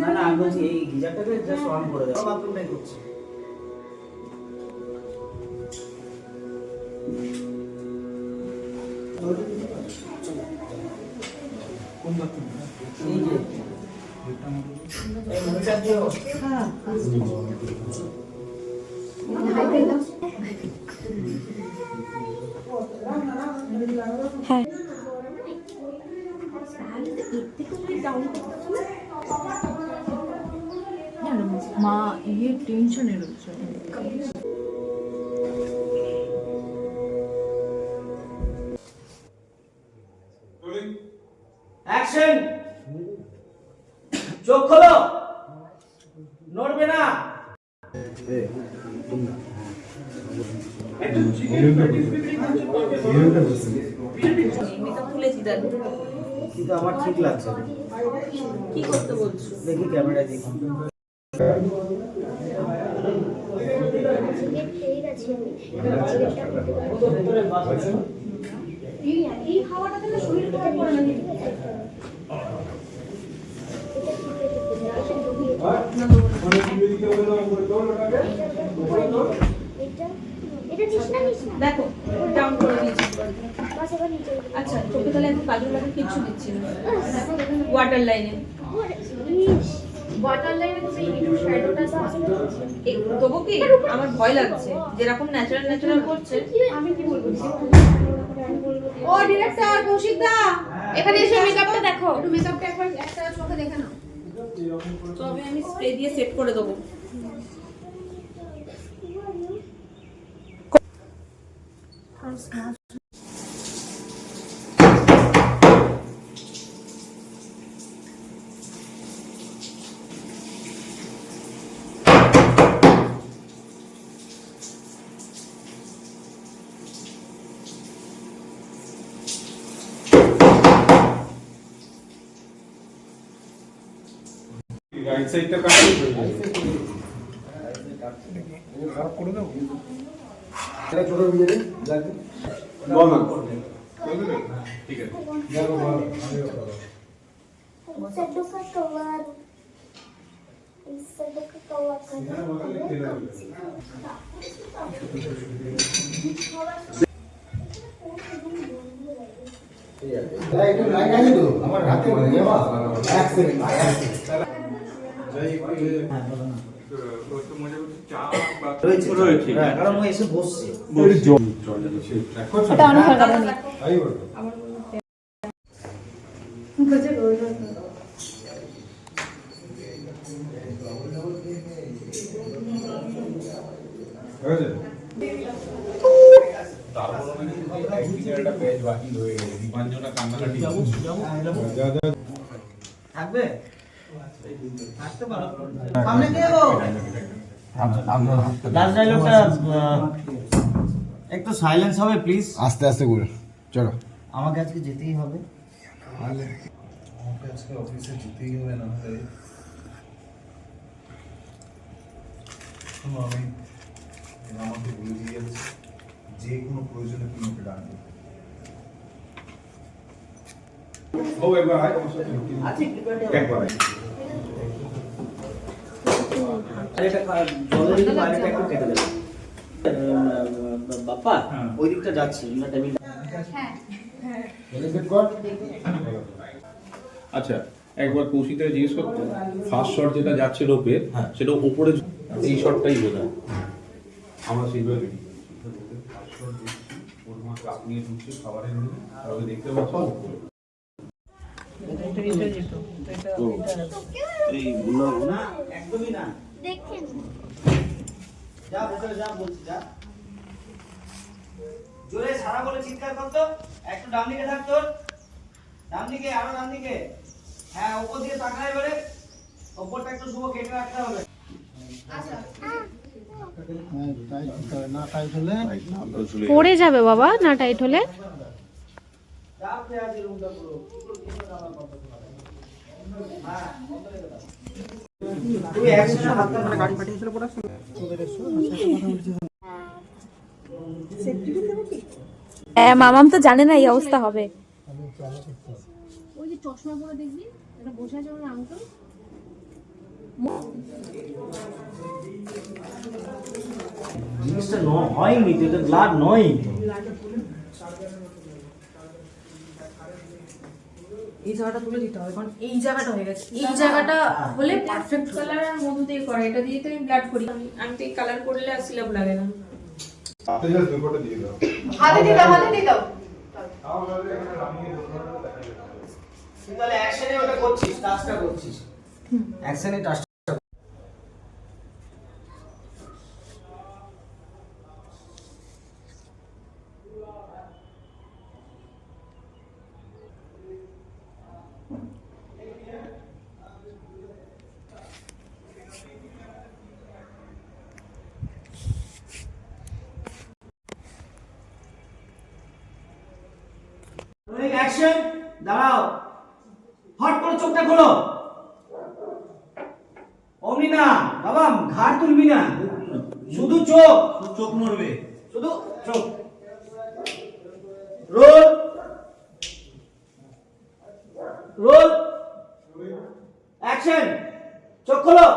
না না আমি বলছি এই গিজারটাকে জাস্ট অন করে দাও, বাথরুমটাই করছি। কোন বাথরুম? এই যে এটা আমাদের এই মনিটর দিও। হ্যাঁ মা ইয়ে টেনশনে রয়েছে। অ্যাকশন, চোখ খোলো, নড়বে না। কিন্তু আমার ঠিক লাগছে। কি করতে বলছো? দেখি ক্যামেরা দেখি। এই হাওয়াটা তাহলে শরীর খারাপ করে না? দেখো ডাউন করে দিয়েছি। আচ্ছা চোখে তাহলে এখন কাজল লাগার কিচ্ছু দিচ্ছি না। ওয়াটার লাইনে তবু কি আমার ভয় লাগছে, যেরকম ন্যাচারাল ন্যাচারাল করছে। আমি কি বলবো? ও ডিরেক্টর কৌশিক দা, এখানে এসে মেকআপটা দেখো। একটু মেকআপটা একবার একটা চোখে দেখে নাও। তবে আমি স্প্রে দিয়ে সেট করে দেবো। রাইট সাইডটা কাটতে খারাপ করে দাও। এটা ছোট ভিডিও যাকে বল না ঠিক আছে যাও বল আমি করব। সেটুকা কভার সেটুকা কভার এই একটু লাইন আছে তো আমার হাতে দেবা এক সেকেন্ড যাই হ্যাঁ বলো না তো মজা করতে চা বা রয়েছে কারণ ও এসে বসছে। ওই জল জল যাচ্ছে দেখো এটা অন করে দাও নি আই বল আমার কাছে রোজ হয়েছে তারপর মানে একটা পেজ বাকি হয়ে গেছে দীপাঞ্জনা কান্নাকাটি থাকবে? থাকতে পারো। সামনে কে গো? লাস্ট ডায়লগটা একটু সাইলেন্স হবে প্লিজ। আস্তে আস্তে করে চলো। আমাকে আজকে যেতেই হবে। তাহলে আমাকে আজকে অফিসে যেতেই হবে না হলে আমি আমাকে বলে দিয়ে যাচ্ছি যে কোনো প্রয়োজনে তুমি ওকে ডাকবে। ও একবার আয় আমার সাথে আছে একবার আয়। জলের দিকে বাইরেটা একটু কেটে দেবে। বাপ্পা ওই দিকটা যাচ্ছি না টেবিল। রিপিট কর। আচ্ছা একবার কৌশিককে জিজ্ঞেস করতো ফার্স্ট শট যেটা যাচ্ছে রোপের সেটা উপরে এই শটটাই বোঝায়। আমরা সেইভাবে দেখি ওর মা কাপ নিয়ে ঢুকছে খাবারের নিয়ে আর ওকে দেখতে পাচ্ছ এই বুনো না একদমই না। দেখেন যা ভেতরে যা বলছি যা। জোরে সারা বলে চিৎকার কর তো। একটু ডান দিকে থাক তোর। ডান দিকে আরো ডান দিকে। হ্যাঁ উপর দিকে তাকা এবারে। উপরটা একটু শুভ কেটে রাখতে হবে। পড়ে যাবে বাবা না টাইট হলে। চাপ দেয়া আছে রুমটা পুরো কি করে আমার কথা শোনা যায়? হ্যাঁ বন্ধ রেখে দাও। তুমি একসাথে হাতটা মানে গাড়ি পাঠিয়েছিল পড়া হ্যাঁ মামাম তো জানে না এই অবস্থা হবে। ওই যে চশমা পরে দেখবি একটা বসে আছে ওর আঙ্কেল জিনিসটা হয়নি তো, এটা ব্লাড নয়। এই জায়গাটা তুলে দিতে হবে কারণ এই জায়গাটা হয়ে গেছে, এই জায়গাটা হলে পারফেক্ট কালার আর মধু দিয়ে করা, এটা দিয়ে তো আমি ব্লাড করি। আমি তো এই কালার করলে আর সিলাপ লাগে না। হাতে দিদাও তুই তাহলে অ্যাকশনে ওটা করছিস, টাস্কটা করছিস। অ্যাকশনে টাস্ক অ্যাকশন। দাঁড়াও, হট করে চোখটা খোলো। অমনি না বাবা, ঘাড় তুলবি না, শুধু চোখ, চোখ নড়বে, শুধু চোখ। Roll roll action. চোখ খোলো।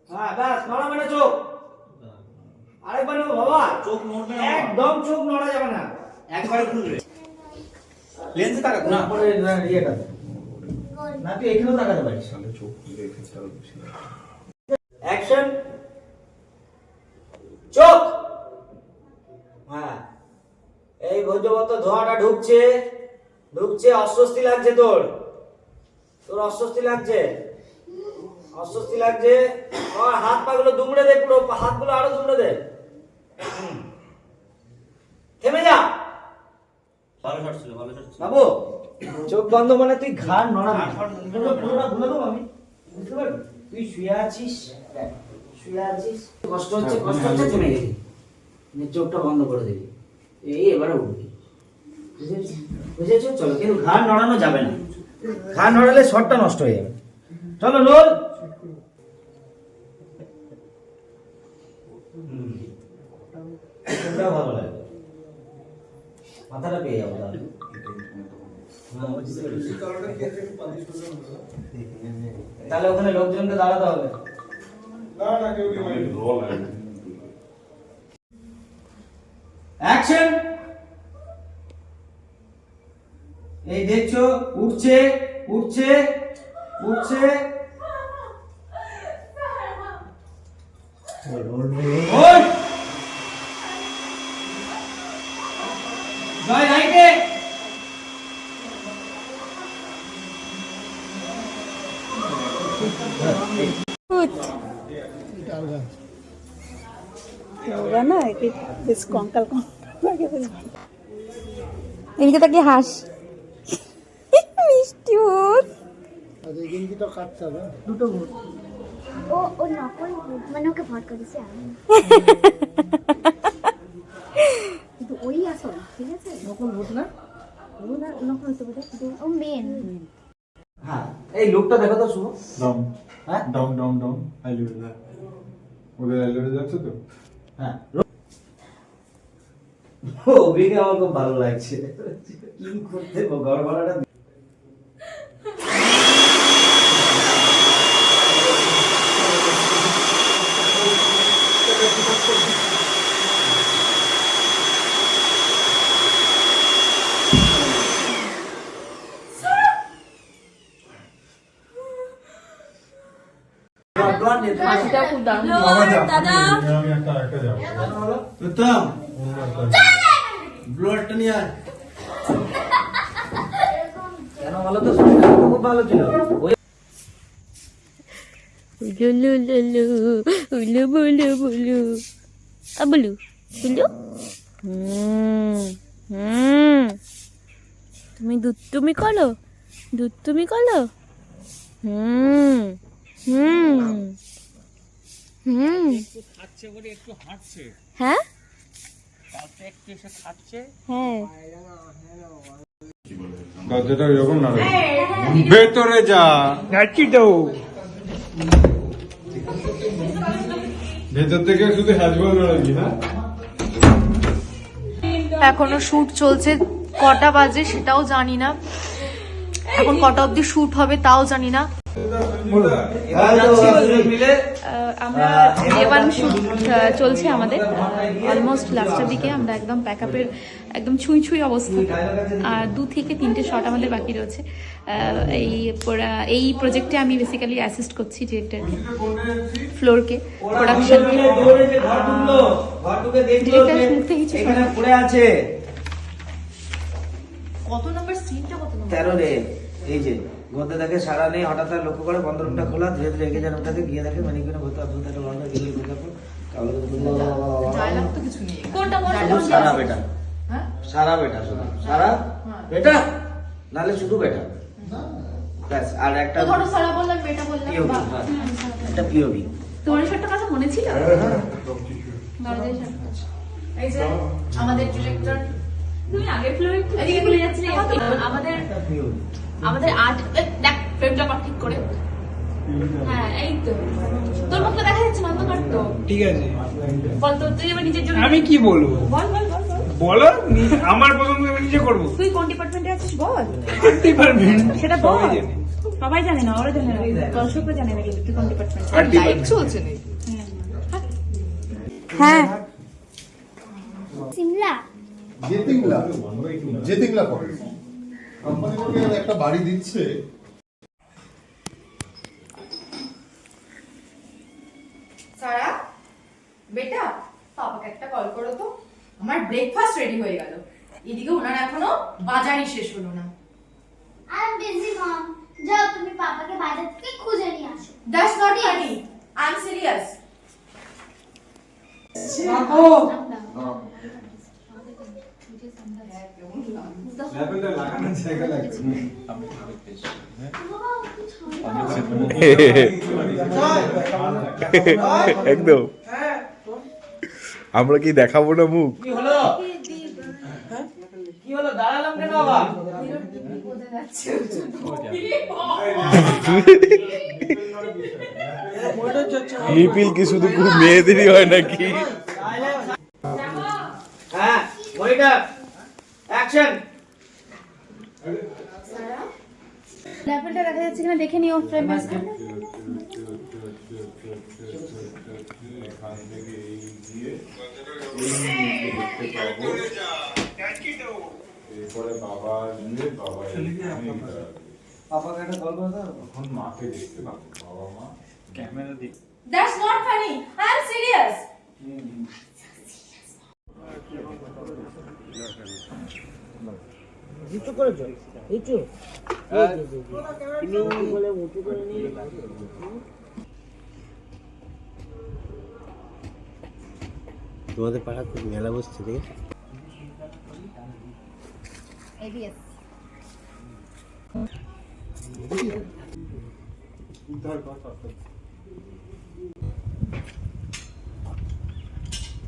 হ্যাঁ ব্যাস, নড়াবে না চোখ। আরেকবার নেবো বাবা, চোখ নড়বে না, একদম চোখ নড়া যাবে না, একবারে খুলবে। লেন্সে তাকাবো না, পরে ইয়েটা না, তুই এখানেও তাকাতে পারিস। চোখ খুলে রেখেছে আরো বেশি। অ্যাকশন। চোখ। হ্যাঁ, এই ভোজ্যবত ধোঁয়াটা ঢুকছে ঢুকছে, অস্বস্তি লাগছে তোর, তোর অস্বস্তি লাগছে, অস্বস্তি লাগছে। আর হাত পা গুলো দুমড়ে দে, পুরো হাতগুলো আরো দুমড়ে দে। থেমে যা। ভালো শট ছিল, ভালো শট ছিল বাবু। চোখ বন্ধ মানে তুই ঘাড় নড়াবি, পুরোটা ভুলে দেবো আমি, বুঝতে পারবি? তুই শুয়ে আছিস, দেখ, শুয়ে আছিস, কষ্ট হচ্ছে থেমে গেলি, চোখটা বন্ধ করে দিবি, এই এবারে উঠবি, বুঝেছো? চলো, কিন্তু ঘাড় নড়ানো যাবে না, ঘাড় নড়ালে শটটা নষ্ট হয়ে যাবে। চলো রোল। ভালো লাগে, মাথাটা পেয়ে যাবো তাহলে। তাহলে ওখানে লোকজনকে দাঁড়াতে হবে। অ্যাকশন। এই দেখছো, উঠছে উঠছে উঠছে, জয় রাইটে। होगा ना कि इसको अंकल को इनके तक हास मिष्टी भूत দুটো ভূত ও নকল ভূত মানে ওকে ভর করেছে আমি কিন্তু ওই আসল ঠিক আছে নকল ভূত না, ও না নকল হতে পারে কিন্তু ও মেন। হ্যাঁ, এই লুকটা দেখো তো শুভ। ডাউন হ্যাঁ ডাউন ডাউন ডাউন আইলিউড, ওদের আইলিউড যাচ্ছে তো। হ্যাঁ, অভিকে আমার খুব ভালো লাগছে, কি করতে ঘর ভাড়াটা হাসিটা খুব দারুণ। দাদা আমি একটা যাবো। উত্তম ব্লোয়ারটা নিয়ে আয়। কেন বলো তো, শরীরটা খুব ভালো ছিল। উলু লুলু উলু বুলু বুলু আবুলু বুলু তুমি দুধ তুমি কলো, দুধ তুমি কলো। হ্যাঁ হ্যাঁ দরজাটা এরকম না ভেতরে যা যাচ্ছি তো ভেতর থেকে শুধু হ্যাজবল নাড়াবি না এখনো শুট চলছে, কটা বাজে সেটাও জানি না, এখন কটা অবধি শুট হবে তাও জানি না। আমরা ডে 1 শুট চলছে আমাদের, অলমোস্ট লাস্টের দিকে। আমরা একদম প্যাকআপের একদম ছুঁই ছুঁই অবস্থা, আর 2 থেকে 3টে শট আমাদের বাকি রয়েছে। এই প্রজেক্টে আমি বেসিক্যালি অ্যাসিস্ট করছি ডিরেক্টরকে, ফ্লোরকে, প্রোডাকশনকে। ডিরেক্টরের মুখ থেকে কিছু শোনা। পড়ে আছে কত নম্বর সিনটা, কত নম্বর? 13 রে। এই যে গন্ধে দেখে সারা নেই, হঠাৎ আর লক্ষ্য করে বন্ধ রুমটা খোলা, ধীরে ধীরে এগিয়ে যান ওটাকে, গিয়ে দেখে ম্যানিকুইনে ভর্তি অদ্ভুত একটা বন্ধ গিয়ে দেখো ডায়লগ তো কিছু নেই। কোনটা সারা বেটা, সারা বেটা, শুধু সারা বেটা, নালে শুধু বেটা ব্যাস। আর একটা ধরো সারা বললাম, বেটা বললাম, POV, একটা পিওভি। তোমার শটটা কথা মনে ছিল? দরজায় শটটা। এই যে আমাদের ডিরেক্টর, তুমি আগের ফ্লোরে এদিকে ভুলে যাচ্ছি না। আমাদের আর্ট, দেখ ফ্রেমটা কর ঠিক করে। হ্যাঁ এই তো, তোর মুখটা দেখা যাচ্ছে না, অন্ধকার তো। ঠিক আছে, বল তো, তুই এবার নিজের জন্য আমি কি বলবো? বল বল বল বল। বলো, আমার পছন্দ আমি নিজে করবো। তুই কোন ডিপার্টমেন্টে আছিস বল। ডিপার্টমেন্ট সেটা বল। সবাই জানে। সবাই জানে না, ওরা জানে না, দর্শকরা জানে না কিন্তু তুই কোন ডিপার্টমেন্টে। আর লাইভ চলছে নাকি? হ্যাঁ সিমলা জেতিংলা করে কোম্পানি থেকে একটা বাড়ি দিচ্ছে। সারা বেটা, পাপাকে একটা কল করো তো, আমার ব্রেকফাস্ট রেডি হয়ে গেল, এদিকে ওনার এখনো বাজারই শেষ হলো না। আই এম বিজি মম, যাও তুমি পাপাকে বাজার থেকে খুঁজে নিয়ে আসো। That's not funny, I am serious. লেভেলটা লাগানোর জায়গা লাগছে একদম আমরা কি দেখাবো না মুখ? কি হলো? কি হলো, দাঁড়ালাম কেন বাবা? নিপিল কি শুধু খুব মেয়েদেরই হয় নাকি? হ্যাঁ মনিটর অ্যাকশন। লেভেলটা দেখা যাচ্ছে কিনা দেখে নিও ফ্রেম মাঝখানে। এরপরে বাবা নিয়ে বাবা পাপাকে একটা কল করে দাও। এখন মাকে দেখতে পাবো, বাবা মা ক্যামেরা দিক। That's not funny, I am serious. Jitu করেছো? জিতু তুমি বলে উঁচু করে নিয়ে তোমাদের পাড়া খুব মেলা বসছে রে। এবিএস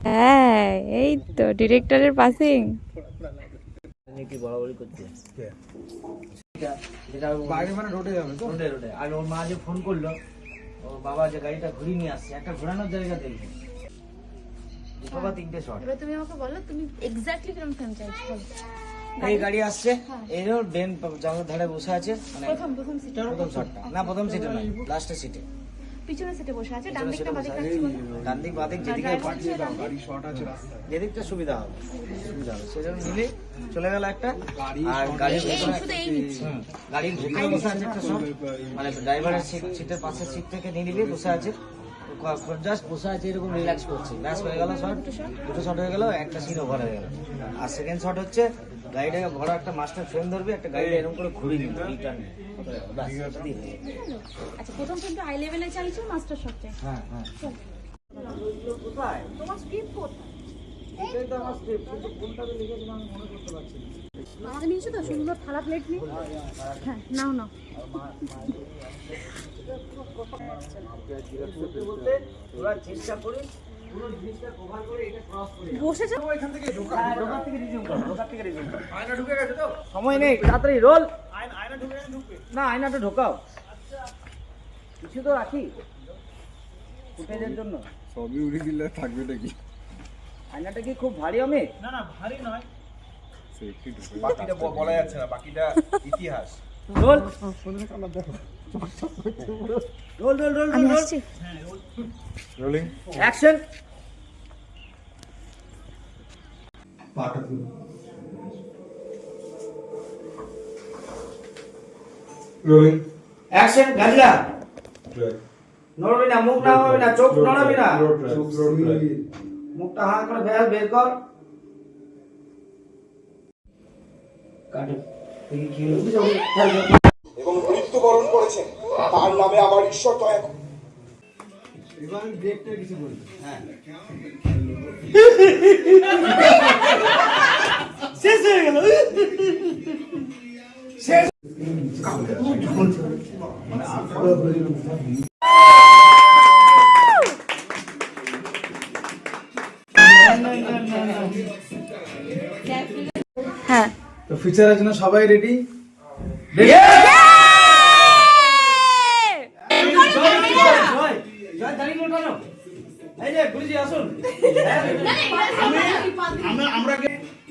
হ্যাঁ, এই তো ডিরেক্টরের পাসিং। কি বড়াবড়ি করছে যেটা বাইরে মানে রোডে যাবে তো, রোডে রোডে। আর ওর মা যে ফোন করলো, ও বাবা যে গাড়িটা ঘুরিয়ে নিয়ে আসছে, একটা ঘোরানোর জায়গা দেখবে। দুটো বা তিনটে শট। এবার তুমি আমাকে বলো তুমি এক্স্যাক্টলি কিরকম ফ্রেম চাইছো বলো। এই গাড়ি আসছে, এই হলো বেন জানালার ধারে বসে আছে, মানে প্রথম সিটে, প্রথম শটটা না, প্রথম সিটে নয়, লাস্টের সিটে। পিছনের সিটে বসে আছে, ডান দিকটা বাঁ দিকটা ডান দিক বাঁ দিক যেদিকে যেদিকটা সুবিধা হবে, সুবিধা হবে সেজন্য মিলে চলে গেল একটা। আর গাড়ির গাড়ির ভেতরে বসে আছে একটা শট, মানে ড্রাইভারের সিটের পাশের সিট থেকে নিয়ে নিলে বসে আছে, জাস্ট বসে আছে এরকম রিল্যাক্স করছে, ব্যাস হয়ে গেল শট। দুটো শট হয়ে গেল, একটা সিন ওভার হয়ে গেল। আর সেকেন্ড শট হচ্ছে গাড়িটাকে বড় একটা মাস্টার ফ্রেম ধরবে, একটা গাড়িটা এরকম করে ঘুরিয়ে নিবে রিটার্ন। আচ্ছা, প্রথম কিন্তু হাই লেভেলে চাইছো, মাস্টার শট চাইছো। হ্যাঁ হ্যাঁ কোথায় তোমার স্ক্রিপ্ট কোথায়? এটাই তো আমার স্ক্রিপ্ট, কিন্তু কোনটা লিখেছিলাম আমি মনে করতে পারছি না। আমাকে নিয়েছো তো সুন্দর থালা প্লেট নিয়ে? হ্যাঁ নাও নাও। বলতে বলতে ওরা চেষ্টা করি পুরো জিনিসটা কভার করে এটা ক্রস করে বসেছে ঢোকার থেকে রিজিউম করো ঢোকার থেকে রিজিউম করো আয়না ঢুকে গেছে তো সময় নেই তাড়াতাড়ি রোল আয়না ঢুকবে না আয়নাটা ঢোকাও কিছু তো রাখি ফুটেজের জন্য সবই উড়ে দিলে থাকবে নাকি? আয়নাটা কি খুব ভারী হবে না না ভারী নয়, বাকিটা বলা যাচ্ছে না, বাকিটা ইতিহাস। রোল রোল রোল রোল আমি রোল আসছি রোলিং অ্যাকশন পাটা তুলো। রোলিং অ্যাকশন গাজলা নড়বি না মুখ নামাবি না চোখ নড়াবি না মুখটা হাঁ করে বের কর কাটে দেখি কি হলো এবং মৃত্যুবরণ করেছেন তার নামে আমার ঈশ্বর দয়া করুন। এবার ব্রেকটা কিছু বলবি। শেষ হয়ে গেল হ্যাঁ তো ফিচারের জন্য সবাই রেডি?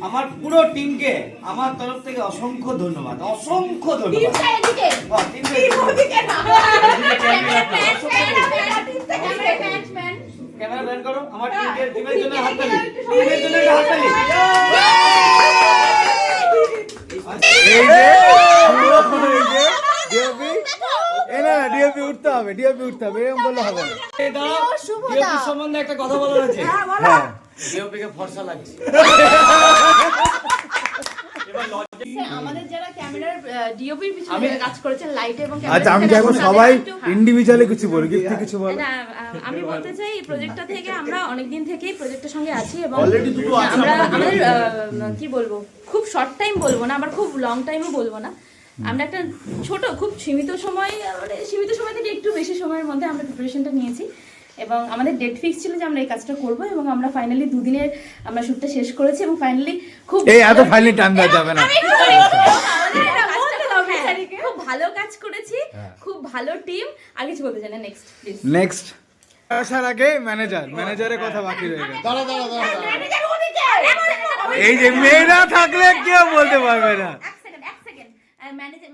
আমার পুরো টিমকে আমার তরফ থেকে অসংখ্য ধন্যবাদ অসংখ্য ধন্যবাদ ক্যামেরা ব্যান করো আমার টিমের জন্য হাততালি টিমের জন্য একটা হাততালি ডিএপি উঠতে হবে, ডিএপি উঠতে হবে, এরকম বললে হবে না। ডিওপি সম্বন্ধে একটা কথা বলার আছে হ্যাঁ ডিওপি কে ফর্সা লাগছে আমাদের যারা ক্যামেরার ডিওপির পিছনে কাজ করেছেন লাইট এবং আচ্ছা আমি চাইবো সবাই ইন্ডিভিজুয়ালি কিছু বলি, গিফট কিছু বলো। না, আমি বলতে চাই এই প্রজেক্টটা থেকে আমরা অনেকদিন থেকেই প্রজেক্টের সঙ্গে আছি এবং Already দুটো আছে আমরা আমাদের কি বলবো খুব শর্ট টাইম বলবো না আবার খুব লং টাইমও বলবো না আমরা একটা ছোট খুব সীমিত সময় মানে সীমিত সময় থেকে একটু বেশি সময়ের মধ্যে আমরা প্রিপারেশনটা নিয়েছি এবং আমাদের ডেট ফিক্স ছিল যে আমরা এই কাজটা করব এবং আমরা ফাইনালি দুদিনের আমরা শুটটা শেষ করেছি এবং ফাইনালি খুব এই এত ফাইনালি টাইম দেওয়া যাবে না। খুব ভালো কাজ করেছি খুব ভালো টিম আর কিছু বলতে চাই না নেক্সট প্লিজ নেক্সট আসার আগে ম্যানেজারের কথা বাকি রয়ে গেছে। দাঁড়া দাঁড়া দাঁড়া এই যে মেয়েরা থাকলে কেউ বলতে পারবে না। এক সেকেন্ড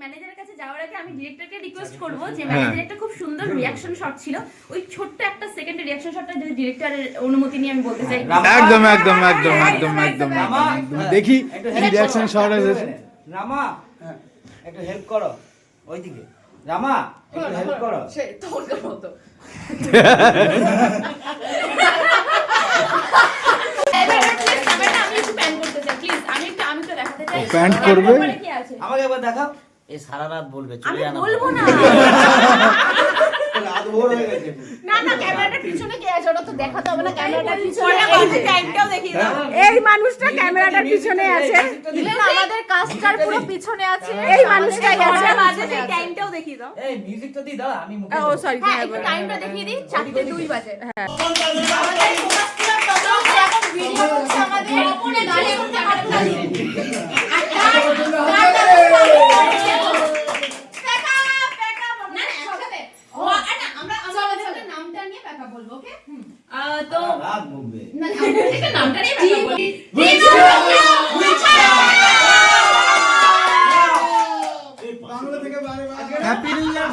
ম্যানেজারের কাছে যাওয়ার আগে আমি ডিরেক্টরকে রিকোয়েস্ট করব যে ম্যানেজার একটা খুব সুন্দর রিঅ্যাকশন শট ছিল ওই ছোট্ট একটা সেকেন্ডের রিঅ্যাকশন শটটা যদি ডিরেক্টরের অনুমতি নিয়ে আমি বলতে চাই একদম একদম একদম একদম একদম একদম দেখি কি রিঅ্যাকশন শট এসেছে। রামা একটু হেল্প করো ওইদিকে রামা একটু হেল্প করো তোর মতো আমি একটু প্যান করতে চাই প্লিজ আমি তো দেখাতে চাই প্যান্ট করবে? কি আছে আমাকে একবার দেখাও এই সারা রাত বলবে আমি চলে আনা বলবো না রাত ভোর হয়ে গেছে না না ক্যামেরাটার পিছনে কে আছে ওটা তো দেখাতে হবে না ক্যামেরাটার পিছনে টাইমটাও দেখিয়ে দাও এই মানুষটা ক্যামেরাটার পিছনে আছে আমাদের কাজটার পুরো পিছনে আছে এই মানুষটাই আছে বাজে সেই টাইমটাও দেখিয়ে দাও এই মিউজিকটা দি দাও আমি মুখে ও সরি হ্যাঁ একটু টাইমটা দেখিয়ে দিই 4:02 বাজে আমাদের ফোকাস পুরো টোটাল এখন ভিডিও করছে আমাদের অপরে গাড়ি করতে তো রাত বলবে নামটা নিয়ে বাংলা থেকে বাইরে হ্যাপি নিউ ইয়ার।